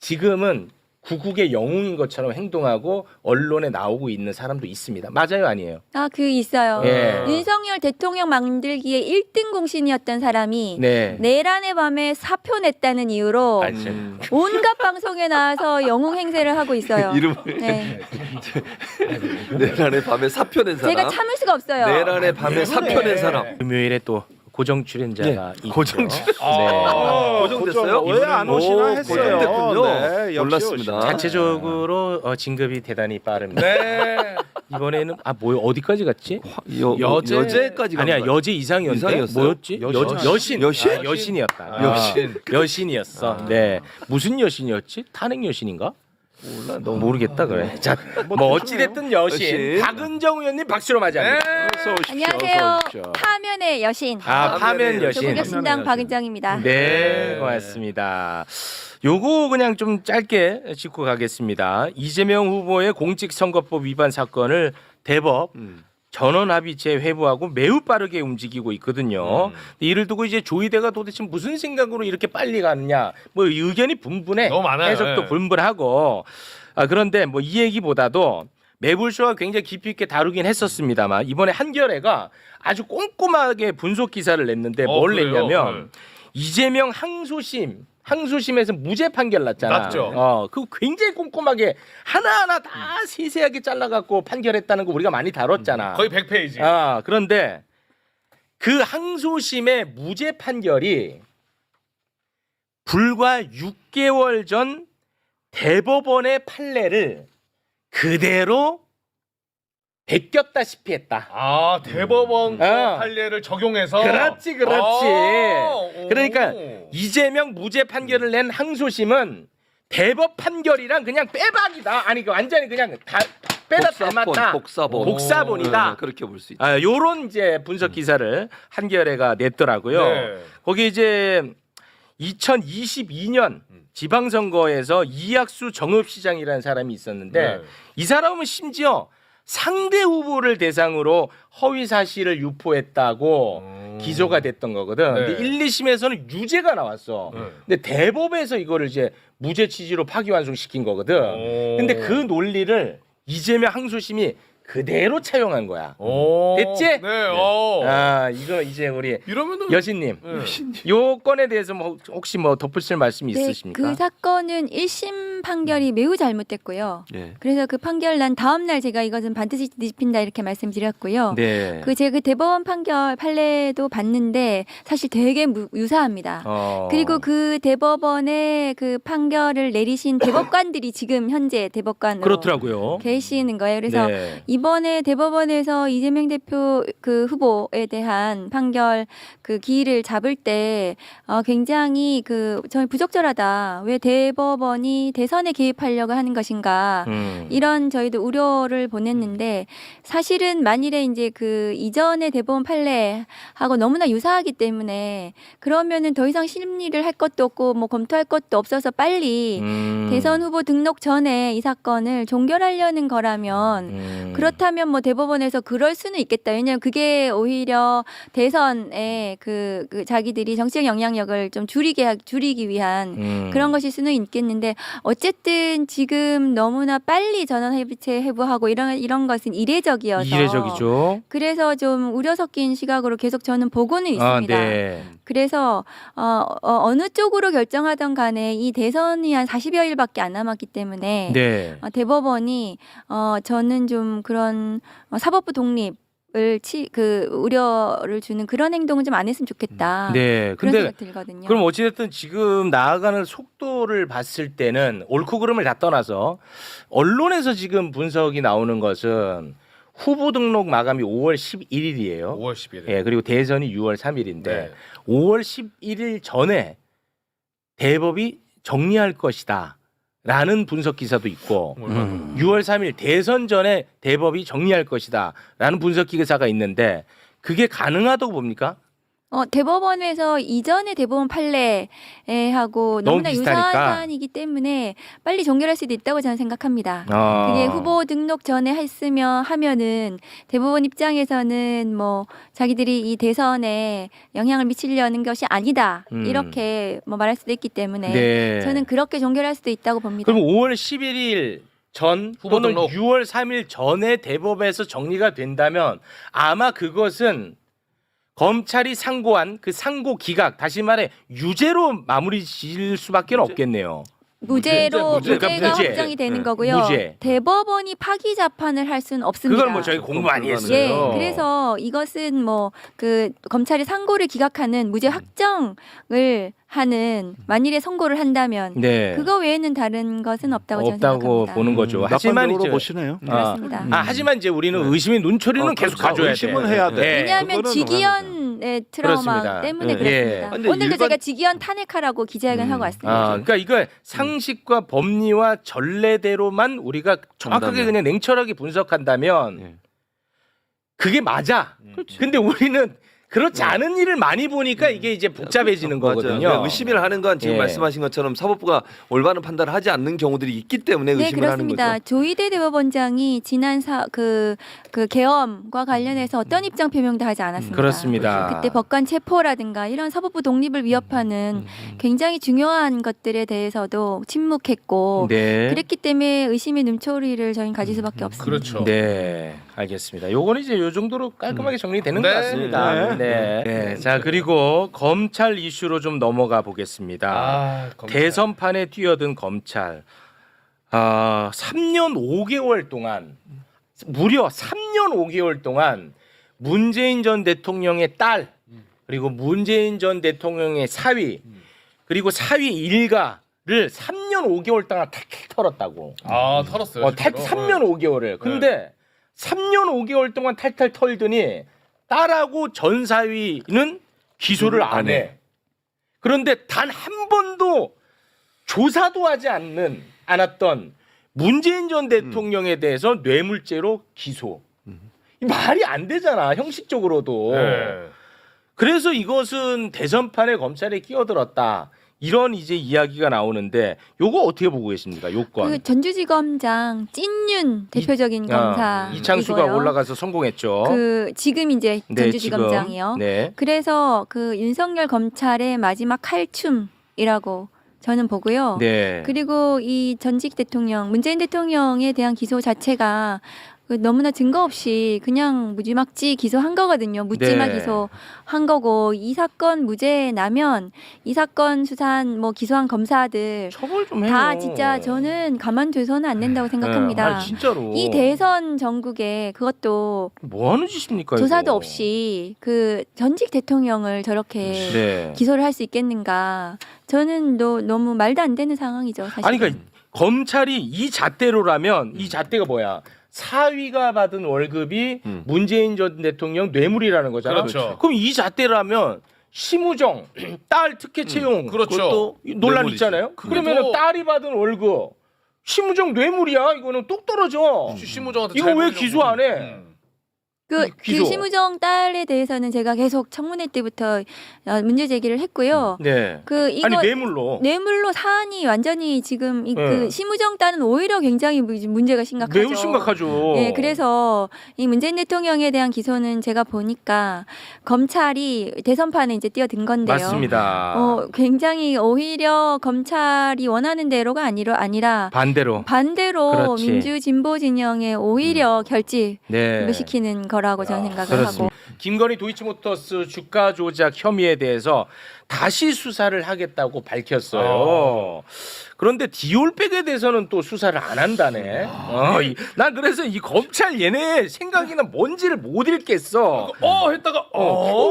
지금은 구국의 영웅인 것처럼 행동하고 언론에 나오고 있는 사람도 있습니다. 맞아요, 아니에요? 아, 그 있어요. 예. 윤석열 대통령 만들기에 1등 공신이었던 사람이 네. 내란의 밤에 사표 냈다는 이유로 온갖 방송에 나와서 영웅 행세를 하고 있어요. 이름을 네. 내란의 밤에 사표 낸 사람. 제가 참을 수가 없어요. 내란의 밤에 사표 낸 사람. 금요일에 또 고정 출연자가 있죠. 고정 출연. 네. 고정됐어요? 왜 안 오시나 했어요. 고정됐군요. 네, 역시 몰랐습니다. 자체적으로 진급이 대단히 빠릅니다. 네. 이번에는 어디까지 갔지? 여제까지 아니야, 여제 이상이었는데 이상이었어요? 뭐였지? 여신. 여신? 아, 여신이었다. 여신. 여신이었어. 네. 무슨 여신이었지? 탄핵 여신인가? 몰라. 너 모르겠다 그래. 자, 뭐 어찌 됐든 여신. 박은정 의원님 박수로 맞이합니다. 안녕하세요. 파면의 여신. 파면 여신. 조국혁신당 박은정입니다. 네, 고맙습니다. 요거 그냥 좀 짧게 짚고 가겠습니다. 이재명 후보의 공직선거법 위반 사건을 대법 전원합의체 회부하고 매우 빠르게 움직이고 있거든요. 이를 두고 이제 조희대가 도대체 무슨 생각으로 이렇게 빨리 가느냐, 뭐 의견이 분분해, 너무 많아요. 해석도 네. 분분하고. 그런데 뭐 이 얘기보다도 매불쇼가 굉장히 깊이 있게 다루긴 했었습니다만 이번에 한겨레가 아주 꼼꼼하게 분석 기사를 냈는데 뭘 그래요? 냈냐면 이재명 항소심에서 무죄 판결 났잖아. 났죠. 그 굉장히 꼼꼼하게 하나하나 다 세세하게 잘라갖고 판결했다는 거 우리가 많이 다뤘잖아. 거의 100페이지. 그런데 그 항소심의 무죄 판결이 불과 6개월 전 대법원의 판례를 그대로 베꼈다시피 했다. 대법원 판례를 적용해서. 그렇지. 오. 그러니까 이재명 무죄 판결을 낸 항소심은 대법 판결이랑 그냥 빼박이다. 아니 완전히 그냥 다 빼다 닮았다. 복사본이다. 네, 그렇게 볼 수 있다. 요런 이제 분석 기사를 한겨레가 냈더라고요. 네. 거기 이제 2022년 지방선거에서 이학수 정읍시장이라는 사람이 있었는데 네. 이 사람은 심지어 상대 후보를 대상으로 허위 사실을 유포했다고 기소가 됐던 거거든. 네. 근데 1, 2심에서는 유죄가 나왔어. 근데 대법에서 이거를 이제 무죄 취지로 파기환송시킨 거거든. 근데 그 논리를 이재명 항소심이 그대로 차용한 거야. 됐지? 네. 이거 이제 우리 이러면은 여신님, 요 건에 대해서 뭐 혹시 뭐 덧붙일 말씀이 네, 있으십니까? 그 사건은 1심 판결이 매우 잘못됐고요. 예. 그래서 그 판결 난 다음 날 제가 이것은 반드시 뒤집힌다 이렇게 말씀드렸고요. 네. 그 대법원 판례도 봤는데 사실 되게 유사합니다. 그리고 그 대법원의 그 판결을 내리신 대법관들이 지금 현재 대법관으로 그렇더라고요. 계시는 거예요. 그래서 네. 이번에 대법원에서 이재명 대표 그 후보에 대한 판결 그 기일을 잡을 때 굉장히 저희 부적절하다. 왜 대법원이 대선에 개입하려고 하는 것인가. 이런 저희도 우려를 보냈는데 사실은 만일에 이제 그 이전의 대법원 판례하고 너무나 유사하기 때문에 그러면은 더 이상 심리를 할 것도 없고 뭐 검토할 것도 없어서 빨리 대선 후보 등록 전에 이 사건을 종결하려는 거라면 그렇다면 뭐 대법원에서 그럴 수는 있겠다. 왜냐하면 그게 오히려 대선에 그 자기들이 정치적 영향력을 좀 줄이기 위한 그런 것일 수는 있겠는데 어쨌든 지금 너무나 빨리 전원합의체 회부하고 이런 것은 이례적이어서 이례적이죠. 그래서 좀 우려 섞인 시각으로 계속 저는 보고는 있습니다. 네. 그래서 어느 쪽으로 결정하던 간에 이 대선이 한 40여 일밖에 안 남았기 때문에 네. 대법원이 저는 좀 그런 사법부 독립을 우려를 주는 그런 행동은 좀 안 했으면 좋겠다. 네. 그런 근데 생각 들거든요. 그럼 어찌됐든 지금 나아가는 속도를 봤을 때는 옳고 그름을 다 떠나서 언론에서 지금 분석이 나오는 것은 후보 등록 마감이 5월 11일이에요. 5월 11일. 예, 그리고 대선이 6월 3일인데 네. 5월 11일 전에 대법이 정리할 것이다. 라는 분석 기사도 있고 6월 3일 대선 전에 대법이 정리할 것이다. 라는 분석 기사가 있는데 그게 가능하다고 봅니까? 대법원에서 이전의 대법원 판례하고 너무 너무나 비슷하니까. 유사한 사안이기 때문에 빨리 종결할 수도 있다고 저는 생각합니다. 아. 그게 후보 등록 전에 하면은 대법원 입장에서는 뭐 자기들이 이 대선에 영향을 미치려는 것이 아니다 이렇게 뭐 말할 수도 있기 때문에 네. 저는 그렇게 종결할 수도 있다고 봅니다. 그럼 5월 11일 전 후보 또는 등록. 6월 3일 전에 대법에서 정리가 된다면 아마 그것은 검찰이 상고한 그 상고 기각 다시 말해 유죄로 마무리 지을 수밖에 없겠네요. 무죄로 무죄. 무죄가 그러니까 무죄. 확정이 되는 네. 거고요. 무죄. 대법원이 파기 재판을 할 수는 없습니다. 그걸 뭐 저희 공부 많이 했어요. 예, 그래서 이것은 뭐 그 검찰이 상고를 기각하는 무죄 확정을 하는 만일에 선고를 한다면 네. 그거 외에는 다른 것은 없다고 저는 없다고 생각합니다. 보는 거죠. 하지만 낙관적으로 이제 보시네요. 그렇습니다. 하지만 이제 우리는 의심의 눈초리는 계속 그렇죠. 가져야 의심은 돼. 해야 돼. 네. 왜냐하면 그거는 직위원의 트라우마 그렇습니다. 때문에 네. 그렇습니다. 예. 근데 오늘도 일반- 제가 직위원 탄핵하라고 기자회견하고 왔습니다. 그러니까 이거 상식과 법리와 전례대로만 우리가 정확하게 본다면. 그냥 냉철하게 분석한다면 예. 그게 맞아. 근데 우리는 그렇지 않은 일을 많이 보니까 이게 이제 복잡해지는 맞아요. 거거든요. 그러니까 의심을 하는 건 지금 예. 말씀하신 것처럼 사법부가 올바른 판단을 하지 않는 경우들이 있기 때문에 네, 의심을 하는 그렇습니다. 거죠. 조희대 대법원장이 지난 그 계엄과 관련해서 어떤 입장 표명도 하지 않았습니다. 그렇습니다. 그때 법관 체포라든가 이런 사법부 독립을 위협하는 굉장히 중요한 것들에 대해서도 침묵했고 네. 그랬기 때문에 의심의 눈초리를 저희는 가질 수밖에 없습니다. 그렇죠. 네, 알겠습니다. 요거는 이제 요 정도로 깔끔하게 정리되는 네. 것 같습니다. 네. 네. 자, 그리고 검찰 이슈로 좀 넘어가 보겠습니다. 아, 검찰. 대선판에 뛰어든 검찰. 3년 5개월 동안 무려 3년 5개월 동안 문재인 전 대통령의 딸 그리고 문재인 전 대통령의 사위 그리고 사위 일가를 3년 5개월 동안 탁탁 털었다고. 아, 털었어요. 실제로. 3년 5개월을. 근데 3년 5개월 동안 탈탈 털더니 딸하고 전 사위는 기소를 안 해. 그런데 단 한 번도 조사도 하지 않았던 문재인 전 대통령에 대해서 뇌물죄로 기소. 이 말이 안 되잖아, 형식적으로도. 네. 그래서 이것은 대선판에 검찰에 끼어들었다. 이런 이제 이야기가 나오는데 요거 어떻게 보고 계십니까? 요건. 그 전주지검장 찐윤 대표적인 검사 이창수가 올라가서 성공했죠. 그 지금 이제 네, 전주지검장이요. 지금. 네. 그래서 그 윤석열 검찰의 마지막 칼춤이라고 저는 보고요. 네. 그리고 이 전직 대통령 문재인 대통령에 대한 기소 자체가 그 너무나 증거 없이 그냥 무지막지 기소한 거거든요. 묻지마 네. 기소한 거고 이 사건 무죄 나면 이 사건 수사한 뭐 기소한 검사들 처벌 좀 해요. 다 진짜 저는 가만둬서는 안 된다고 생각합니다. 네. 아니, 진짜로. 이 대선 전국에 그것도 뭐 하는 짓입니까? 조사도 이거? 없이 그 전직 대통령을 저렇게 네. 기소를 할 수 있겠는가? 저는 너무 말도 안 되는 상황이죠. 사실. 아니 그러니까 검찰이 이 잣대로라면 이 잣대가 뭐야? 사위가 받은 월급이 문재인 전 대통령 뇌물이라는 거잖아. 그렇죠. 그럼 이 잣대라면 심우정 딸 특혜 채용 그렇죠. 그것도 논란 뇌물이지. 있잖아요. 그러면 딸이 받은 월급 심우정 뇌물이야. 이거는 뚝 떨어져. 심우정한테 이거 왜 기소 안 해? 그 기소. 심우정 딸에 대해서는 제가 계속 청문회 때부터 문제 제기를 했고요. 네. 그 이거 아니 뇌물로. 뇌물로 사안이 완전히 지금 네. 그 심우정 딸은 오히려 굉장히 문제가 심각하죠. 매우 심각하죠. 네, 그래서 이 문재인 대통령에 대한 기소는 제가 보니까 검찰이 대선판에 이제 뛰어든 건데요. 맞습니다. 굉장히 오히려 검찰이 원하는 대로가 아니라 반대로. 반대로 그렇지. 민주 진보 진영에 오히려 결집을 네. 시키는 거라고 저는 생각을 그렇습니다. 하고. 김건희 도이치모터스 주가 조작 혐의에 대해서 다시 수사를 하겠다고 밝혔어요. 그런데 디올백에 대해서는 또 수사를 안 한다네. 난 그래서 이 검찰 얘네 생각이나 뭔지를 못 읽겠어. 했다가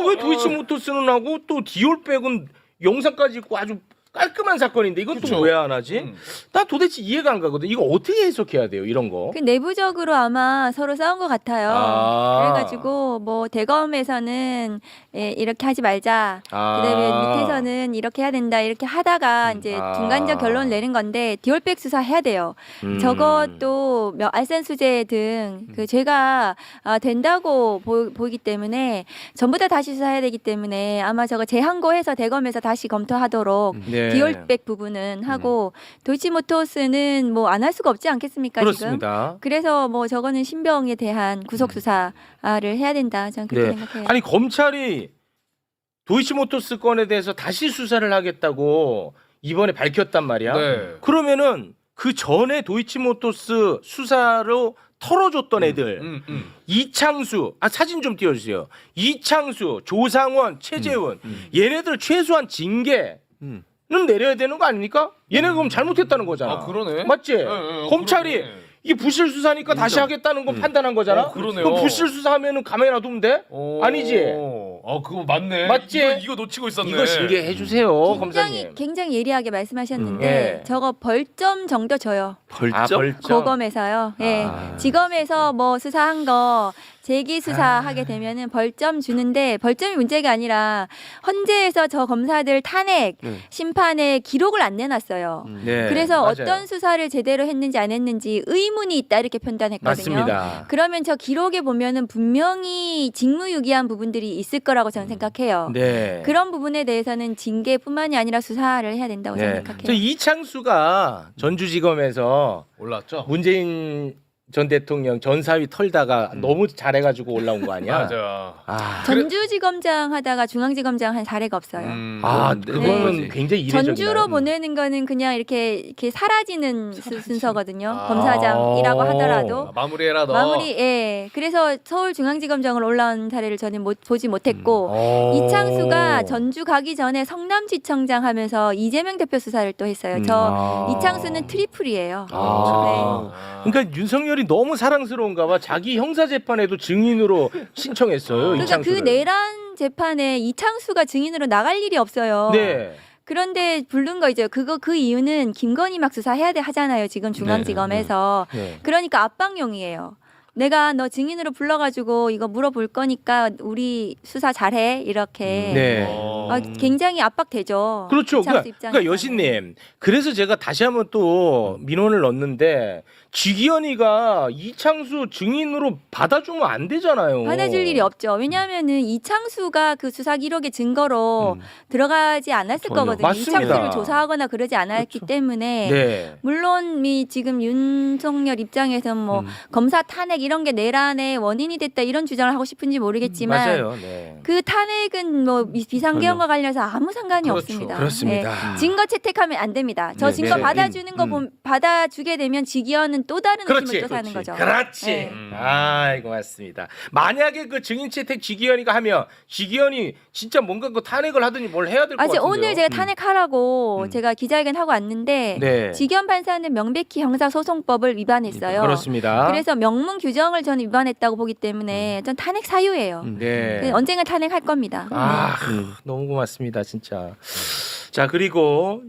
왜 도이치모터스는 하고 또 디올백은 영상까지 있고 아주 깔끔한 사건인데 이것도 그쵸. 왜 안 하지? 나 도대체 이해가 안 가거든. 이거 어떻게 해석해야 돼요, 이런 거? 그 내부적으로 아마 서로 싸운 것 같아요. 아. 그래가지고 뭐 대검에서는 이렇게 하지 말자. 아. 그다음에 밑에서는 이렇게 해야 된다. 이렇게 하다가 이제 아. 중간적 결론을 내는 건데 디올백 수사 해야 돼요. 저것도 알선수재 등 그 죄가 된다고 보이기 때문에 전부 다 다시 수사해야 되기 때문에 아마 저거 재항고해서 대검에서 다시 검토하도록 네. 디올백 부분은 하고 도이치모터스는 뭐 안 할 수가 없지 않겠습니까? 지금? 그렇습니다. 그래서 뭐 저거는 신병에 대한 구속 수사를 해야 된다. 저는 그렇게 네. 생각해요. 아니 검찰이 도이치모터스 건에 대해서 다시 수사를 하겠다고 이번에 밝혔단 말이야. 네. 그러면은 그 전에 도이치모터스 수사로 털어줬던 애들 이창수 사진 좀 띄워주세요. 이창수, 조상원, 최재훈 얘네들 최소한 징계는 내려야 되는 거 아닙니까? 얘네 그럼 잘못했다는 거잖아. 아 그러네. 맞지? 네, 검찰이 그러네. 이게 부실 수사니까 다시 하겠다는 거 판단한 거잖아. 그러네요. 그럼 부실 수사하면은 가만히 놔두면 돼? 아니지? 그거 맞네. 맞지? 이거 놓치고 있었네. 이거 징계해 주세요, 검사님. 굉장히 예리하게 말씀하셨는데 네. 저거 벌점 정도 줘요. 벌점? 고검에서요. 예. 지검에서 뭐 수사한 거 재기 수사하게 되면은 벌점 주는데 벌점이 문제가 아니라 헌재에서 저 검사들 탄핵 심판에 기록을 안 내놨어요. 네, 그래서 맞아요. 어떤 수사를 제대로 했는지 안 했는지 의문이 있다 이렇게 판단했거든요. 맞습니다. 그러면 저 기록에 보면은 분명히 직무유기한 부분들이 있을 거라고 저는 생각해요. 네. 그런 부분에 대해서는 징계뿐만이 아니라 수사를 해야 된다고 네. 생각해요. 저 이창수가 전주지검에서 올랐죠. 문재인 전 대통령 전사위 털다가 너무 잘해가지고 올라온 거 아니야? 맞아. 아, 전주지검장 하다가 중앙지검장 한 사례가 없어요. 그거는 네. 굉장히 이례적이다. 전주로 보내는 거는 그냥 이렇게 사라지는 순서거든요. 아. 검사장이라고 하더라도 마무리해라 너. 마무리. 예. 그래서 서울중앙지검장으로 올라온 사례를 저는 보지 못했고 이창수가 전주 가기 전에 성남지청장 하면서 이재명 대표 수사를 또 했어요. 이창수는 트리플이에요. 그러니까 윤석열이 너무 사랑스러운가 봐. 자기 형사 재판에도 증인으로 신청했어요. 그러니까 이창수를. 그 내란 재판에 이창수가 증인으로 나갈 일이 없어요. 네. 그런데 부른 거 이제 그 이유는 김건희 막 수사해야 돼 하잖아요. 지금 중앙지검에서. 네. 그러니까 압박용이에요. 내가 너 증인으로 불러가지고 이거 물어볼 거니까 우리 수사 잘해 이렇게. 네. 굉장히 압박되죠. 그렇죠. 이창수 그러니까 여신님, 그래서 제가 다시 한번 또 민원을 넣었는데 지기현이가 이창수 증인으로 받아주면 안 되잖아요. 받아줄 일이 없죠. 왜냐하면은 이창수가 그 수사 기록의 증거로 들어가지 않았을 전혀. 거거든요. 맞습니다. 이창수를 조사하거나 그러지 않았기 때문에 네. 물론 지금 윤석열 입장에서 뭐 검사 탄핵 이런 게 내란의 원인이 됐다 이런 주장을 하고 싶은지 모르겠지만 맞아요. 네. 그 탄핵은 뭐 비상계엄과 관련해서 아무 상관이 그렇죠. 없습니다. 그렇습니다. 증거 채택하면 안 됩니다. 저 네, 증거 네. 받아주는 거 받아주게 되면 지기현은 또 다른 그렇지. 의심을 또 사는 거죠. 그렇지. 네. 아이고 맞습니다. 만약에 그 증인 채택 지기현이가 하면 지기현이 진짜 뭔가 그 탄핵을 하더니 뭘 해야 될 것 아직 같은데요. 오늘 제가 탄핵하라고 제가 기자회견 하고 왔는데 네. 지기현 판사는 명백히 형사소송법을 위반했어요. 그렇습니다. 그래서 명문 규정을 저는 위반했다고 보기 때문에 전 탄핵 사유예요. 네. 언젠가 탄핵할 겁니다. 너무 고맙습니다, 진짜. 자, 그리고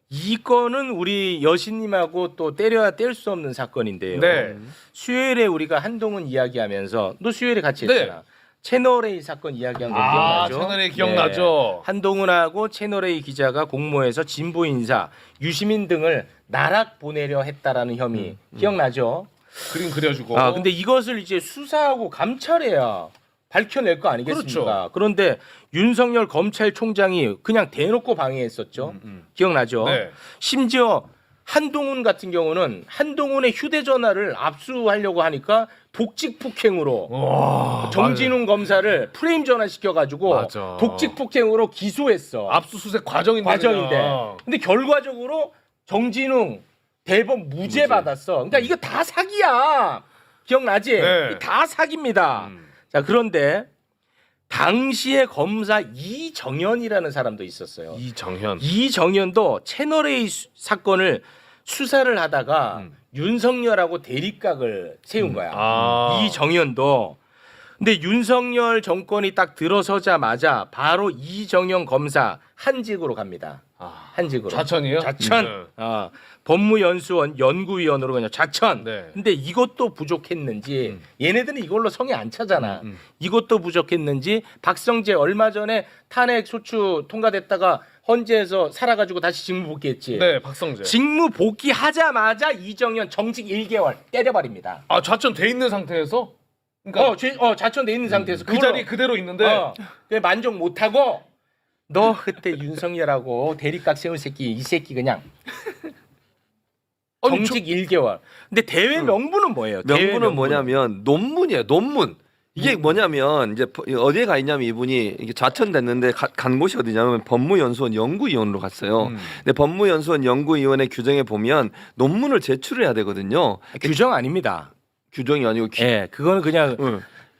이 건은 우리 여신님하고 또 때려야 뗄 수 없는 사건인데요. 네. 수요일에 우리가 한동훈 이야기하면서 너 수요일에 같이 네. 했잖아. 채널A 사건 이야기한 거 기억나죠? 채널A 기억나죠. 네. 한동훈하고 채널A 기자가 공모해서 진보 인사, 유시민 등을 나락 보내려 했다라는 혐의 기억나죠? 그림 그려주고. 근데 이것을 이제 수사하고 감찰해야 밝혀낼 거 아니겠습니까? 그렇죠. 그런데 윤석열 검찰총장이 그냥 대놓고 방해했었죠. 기억나죠? 네. 심지어 한동훈 같은 경우는 한동훈의 휴대전화를 압수하려고 하니까 독직폭행으로 정진웅 검사를 프레임 전환시켜가지고 맞아. 독직폭행으로 기소했어. 압수수색 과정인데. 근데 결과적으로 정진웅 대법 무죄 받았어. 그러니까 이거 다 사기야. 기억나지? 네. 다 사기입니다. 자, 그런데 당시에 검사 이정현이라는 사람도 있었어요. 이정현. 이정현도 채널A 사건을 수사를 하다가 윤석열하고 대립각을 세운 거야. 이정현도. 근데 윤석열 정권이 딱 들어서자마자 바로 이정현 검사 한직으로 갑니다. 한직으로. 좌천이요? 좌천. 네. 법무연수원 연구위원으로 그냥 좌천. 네. 근데 이것도 부족했는지 얘네들은 이걸로 성에 안 차잖아. 이것도 부족했는지 박성재 얼마 전에 탄핵 소추 통과됐다가 헌재에서 살아가지고 다시 직무 복귀했지. 네, 박성재. 직무 복귀하자마자 이정현 정직 1개월 때려버립니다. 아, 좌천 돼 있는 상태에서? 그러니까 좌천돼 있는 상태에서 그 자리 그대로 있는데 그냥 만족 못하고 너 그때 윤석열하고 대립각 세울 새끼 이 새끼 그냥 아니, 정직 1개월. 근데 대회 명분은 뭐예요? 대회 명분은 뭐냐면 논문이에요. 논문. 이게 뭐냐면 이제 어디에 가 있냐면 이분이 이게 좌천됐는데 간 곳이 어디냐면 법무연수원 연구위원으로 갔어요. 근데 법무연수원 연구위원회 규정에 보면 논문을 제출해야 되거든요. 규정 아닙니다. 규정이 아니고 예, 그거는 그냥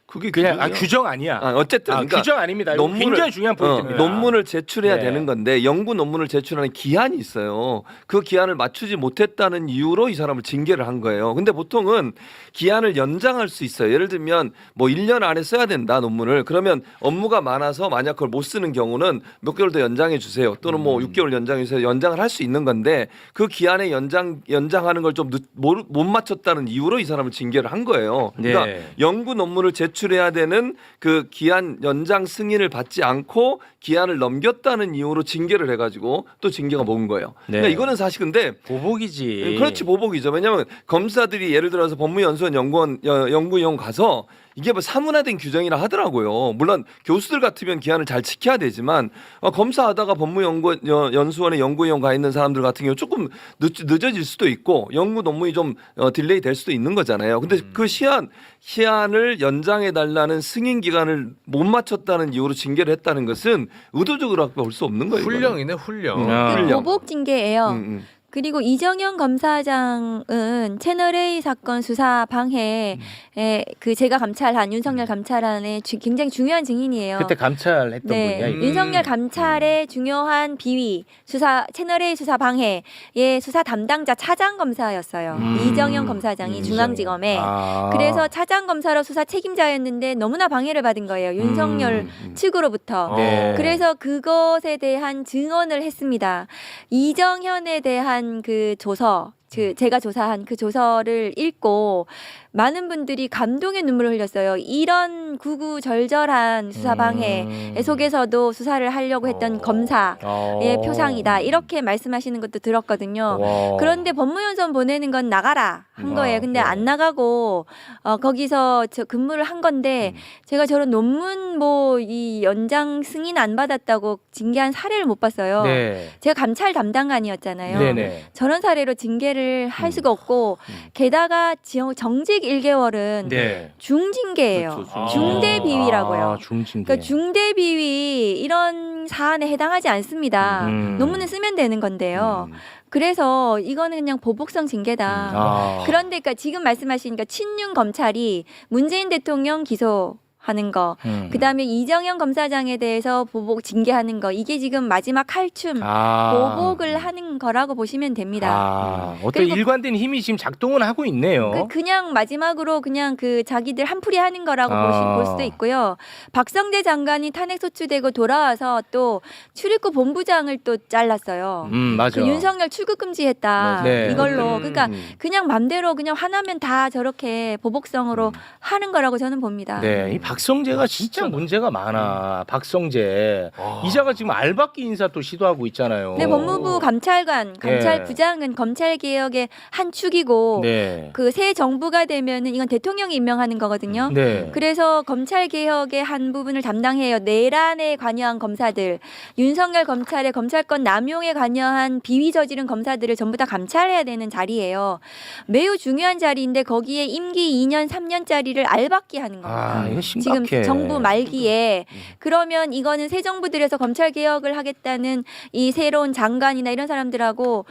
그게 그냥 규정이야? 규정 아니야. 어쨌든 그러니까 규정 아닙니다. 이거 굉장히 중요한 포인트입니다. 논문을 제출해야 네. 되는 건데 연구 논문을 제출하는 기한이 있어요. 그 기한을 맞추지 못했다는 이유로 이 사람을 징계를 한 거예요. 근데 보통은 기한을 연장할 수 있어요. 예를 들면 뭐 1년 안에 써야 된다 논문을. 그러면 업무가 많아서 만약 그걸 못 쓰는 경우는 몇 개월 더 연장해 주세요. 또는 뭐 6개월 연장해 주세요. 연장을 할 수 있는 건데 그 기한에 연장하는 걸 좀 못 맞췄다는 이유로 이 사람을 징계를 한 거예요. 그러니까 네. 연구 논문을 제출해야 되는 그 기한 연장 승인을 받지 않고 기한을 넘겼다는 이유로 징계를 해가지고 또 징계가 먹은 거예요. 네. 그러니까 이거는 사실 근데 보복이지. 그렇지 보복이죠. 왜냐하면 검사들이 예를 들어서 법무연수원 연구위원 가서 이게 뭐 사문화된 규정이라 하더라고요. 물론 교수들 같으면 기한을 잘 지켜야 되지만 검사하다가 법무연수원에 연구위원 가 있는 사람들 같은 경우 조금 늦어질 수도 있고 연구 논문이 좀 딜레이 될 수도 있는 거잖아요. 근데 그 시한을 연장해 달라는 승인 기간을 못 맞췄다는 이유로 징계를 했다는 것은 의도적으로 볼 수 없는 거예요. 훈령이네, 훈령. 아. 그 보복 징계예요. 음. 그리고 이정현 검사장은 채널A 사건 수사 방해에 그 제가 감찰한 윤석열 감찰안에 굉장히 중요한 증인이에요. 그때 감찰했던 네, 분이야. 윤석열 감찰의 중요한 비위 채널A 수사 방해의 수사 담당자 차장 검사였어요. 이정현 검사장이 중앙지검에. 그래서 차장 검사로 수사 책임자였는데 너무나 방해를 받은 거예요. 윤석열 측으로부터. 네. 그래서 그것에 대한 증언을 했습니다. 이정현에 대한 그 조서, 제가 조사한 그 조서를 읽고 많은 분들이 감동의 눈물을 흘렸어요. 이런 구구절절한 수사 방해 속에서도 수사를 하려고 했던 검사의 표상이다. 이렇게 말씀하시는 것도 들었거든요. 그런데 법무연수원 보내는 건 나가라 한 거예요. 근데 안 나가고 거기서 근무를 한 건데 제가 저런 논문 뭐 이 연장 승인 안 받았다고 징계한 사례를 못 봤어요. 네. 제가 감찰 담당관이었잖아요. 네네. 저런 사례로 징계를 할 수가 없고 게다가 정직 1개월은 네. 중징계예요. 그렇죠, 중대 비위라고요. 중징계. 그러니까 중대 비위 이런 사안에 해당하지 않습니다. 논문은 쓰면 되는 건데요. 그래서 이거는 그냥 보복성 징계다. 그런데 그러니까 지금 말씀하시니까 친윤 검찰이 문재인 대통령 기소하는 거, 그다음에 이정현 검사장에 대해서 보복 징계하는 거, 이게 지금 마지막 칼춤 보복을 하는 거라고 보시면 됩니다. 어떤 그리고 일관된 힘이 지금 작동은 하고 있네요. 그냥 마지막으로 그냥 그 자기들 한풀이 하는 거라고 볼 수도 있고요. 박성재 장관이 탄핵 소추되고 돌아와서 또 출입구 본부장을 또 잘랐어요. 맞아. 그 윤석열 출국 금지했다. 네. 이걸로 그러니까 그냥 맘대로 그냥 화나면 다 저렇게 보복성으로 하는 거라고 저는 봅니다. 네, 이 박성재가 진짜 문제가 많아. 박성재 이자가 지금 알박기 인사 또 시도하고 있잖아요. 네, 법무부 감찰부장은 검찰 개혁의 한 축이고 네. 그 새 정부가 되면은 이건 대통령이 임명하는 거거든요. 네. 그래서 검찰 개혁의 한 부분을 담당해요. 내란에 관여한 검사들, 윤석열 검찰의 검찰권 남용에 관여한 비위 저지른 검사들을 전부 다 감찰해야 되는 자리예요. 매우 중요한 자리인데 거기에 임기 2년, 3년짜리를 알박기 하는 겁니다. 이거 심각해. 지금 정부 말기에 그러면 이거는 새 정부 들여서 검찰 개혁을 하겠다는 이 새로운 장관이나 이런 사람들하고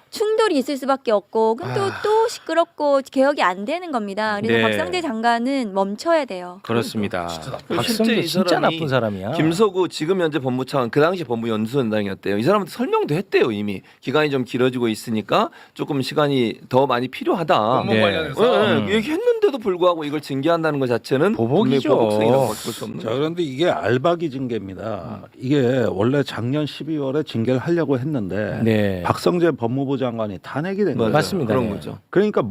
충돌이 있을 수밖에 없고 그럼 또 시끄럽고 개혁이 안 되는 겁니다. 그래서 네. 박성재 장관은 멈춰야 돼요. 그렇습니다. 실제 박성재 이 진짜 사람이 나쁜 사람이야. 김서구 지금 현재 법무차관 그 당시 법무연수원장이었대요. 이 사람한테 설명도 했대요. 이미 기간이 좀 길어지고 있으니까 조금 시간이 더 많이 필요하다. 공무원 네. 관련해서 얘기했는데도 불구하고 이걸 징계한다는 것 자체는 보복이죠. 분명히 보복성이라고 볼수 없는. 자, 그런데 이게 알박이 징계입니다. 이게 원래 작년 12월에 징계를 하려고 했는데 네. 박성재 법무부 장관이 탄핵이 된 거예요. 맞습니다. 그런 네. 거죠. 그러니까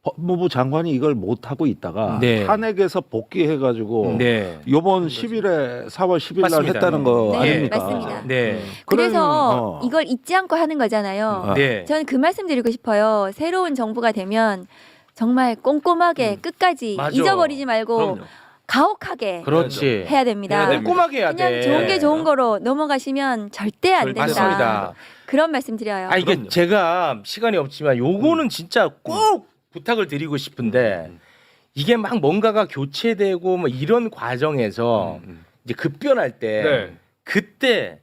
법무부 장관이 이걸 못 하고 있다가 네. 탄핵에서 복귀해가지고 네. 이번 10일에 4월 10일 날 맞습니다. 했다는 거 네, 아닙니까? 맞습니다. 네. 그래서 이걸 잊지 않고 하는 거잖아요. 네. 저는 그 말씀 드리고 싶어요. 새로운 정부가 되면 정말 꼼꼼하게 끝까지 맞아. 잊어버리지 말고 그럼요. 가혹하게 그렇지. 해야 됩니다. 해야 됩니다. 꼼꼼하게 해야 그냥 돼. 좋은 게 좋은 거로 넘어가시면 절대 안 된다. 맞습니다. 그런 말씀 드려요. 아 이게 그럼요. 제가 시간이 없지만 요거는 진짜 꼭 부탁을 드리고 싶은데 이게 막 뭔가가 교체되고 뭐 이런 과정에서 이제 급변할 때 네. 그때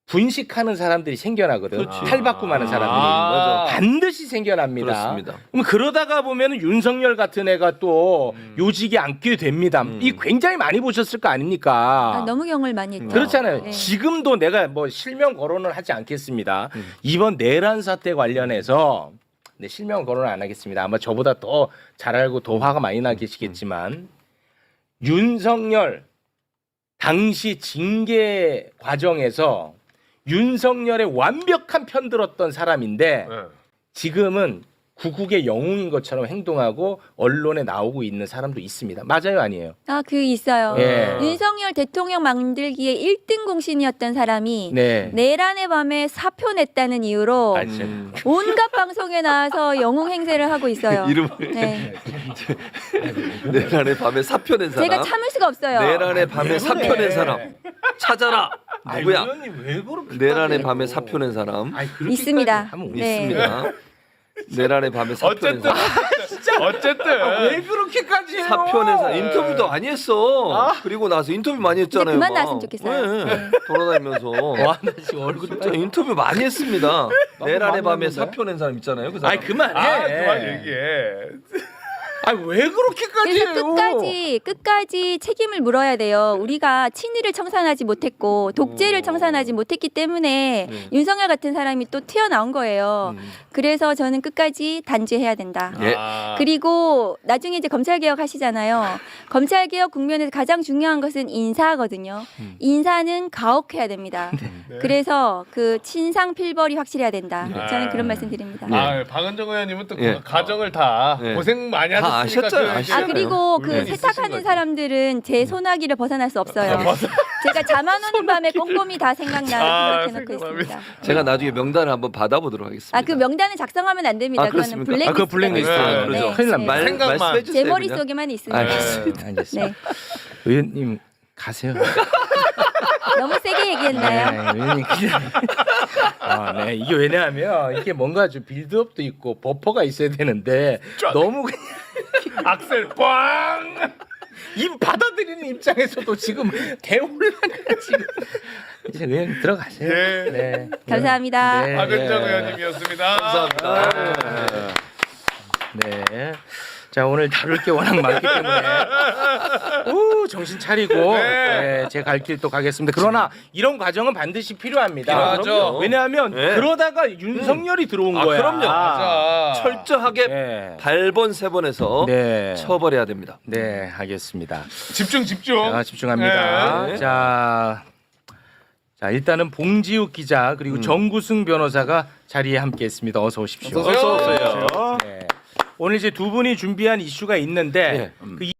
분식하는 사람들이 생겨나거든. 그렇지. 탈바꿈하는 사람들이 아. 반드시 생겨납니다. 그렇습니다. 그럼 그러다가 보면은 윤석열 같은 애가 또 요직에 앉게 됩니다. 이 굉장히 많이 보셨을 거 아닙니까? 너무 경험을 많이 했죠. 그렇잖아요. 네. 지금도 내가 뭐 실명 거론을 하지 않겠습니다. 이번 내란 사태 관련해서 네, 실명 거론을 안 하겠습니다. 아마 저보다 더 잘 알고 더 화가 많이 나 계시겠지만 윤석열 당시 징계 과정에서 윤석열의 완벽한 편 들었던 사람인데 네. 지금은 구국의 영웅인 것처럼 행동하고 언론에 나오고 있는 사람도 있습니다. 맞아요, 아니에요? 아, 그 있어요. 예. 윤석열 대통령 만들기에 1등 공신이었던 사람이 네. 내란의 밤에 사표 냈다는 이유로 온갖 방송에 나와서 영웅 행세를 하고 있어요. 이름을 네. 내란의 밤에 사표 낸 사람. 제가 참을 수가 없어요. 내란의 밤에 사표 낸 사람. 찾아라. 누구야? 의원님 왜 그렇게 내란의 밤에 사표 낸 사람. 있습니다. 네. 있습니다. 내란의 밤에 사표 낸 어쨌든 사람. 어쨌든 왜 그렇게까지 해요? 사표 낸 사람. 인터뷰도 많이 했어. 그리고 나서 인터뷰 많이 했잖아요. 그만 막. 나왔으면 좋겠어요. 네. 돌아다니면서. 와, 나 지금 얼굴이 진짜 인터뷰 많이 했습니다. 내란의 밤에 했는데? 사표 낸 사람 있잖아요. 그 사람. 아이 그만해. 그만 얘기해. 아니 왜 그렇게까지 그래서 해요? 끝까지 책임을 물어야 돼요. 우리가 친일을 청산하지 못했고 독재를 청산하지 못했기 때문에 윤석열 같은 사람이 또 튀어나온 거예요. 그래서 저는 끝까지 단죄해야 된다. 예. 그리고 나중에 이제 검찰 개혁 하시잖아요. 검찰 개혁 국면에서 가장 중요한 것은 인사거든요. 인사는 가혹해야 됩니다. 그래서 그 친상 필벌이 확실해야 된다. 저는 그런 말씀 드립니다. 아, 박은정 의원님은 또 그 예. 가정을 다 예. 고생 많이 다 하셨으니까 아셨잖아요. 그 아시잖아요. 그리고 그 네. 세탁하는 있으신 사람들은 제 소나기를 벗어날 수 없어요. 제가 잠안 오는 밤에 꼼꼼히 다 생각해놓고 생각납니다. 있습니다. 제가 나중에 명단을 한번 받아보도록 하겠습니다. 아, 그 명단을 작성하면 안 됩니다. 아, 그거는 그렇습니까? 그거 블랙리스트. 블랙리스트. 네, 그러죠. 큰일 납니다. 생각만. 말씀해 주세요. 제 그냥. 머릿속에만 있습니다. 알겠습니다. 알겠습니다. 네. 의원님 가세요. 너무 세게 얘기했나요? 네, 의원님 그냥. 아, 네. 이게 왜냐하면 이게 뭔가 좀 빌드업도 있고 버퍼가 있어야 되는데 너무 그냥 악셀 꽝. 이 받아들이는 입장에서도 지금 대혼란이야 지금. 이제 의원님 들어가세요. 예. 네. 감사합니다. 네. 박은정 네. 의원님이었습니다. 감사합니다. 네. 자 오늘 다룰 게 워낙 많기 때문에 정신 차리고 네, 제 갈 길 또 가겠습니다. 그러나 이런 과정은 반드시 필요합니다. 필요하죠. 왜냐하면 네. 그러다가 윤석열이 들어온 아, 거야. 그럼요. 맞아. 철저하게 네. 8번 3번에서 네. 처벌해야 됩니다. 네, 알겠습니다. 집중. 자, 집중합니다. 네. 자, 일단은 봉지욱 기자 그리고 정구승 변호사가 자리에 함께했습니다. 어서 오십시오. 어서 오세요. 네. 오늘 이제 두 분이 준비한 이슈가 있는데 네. 그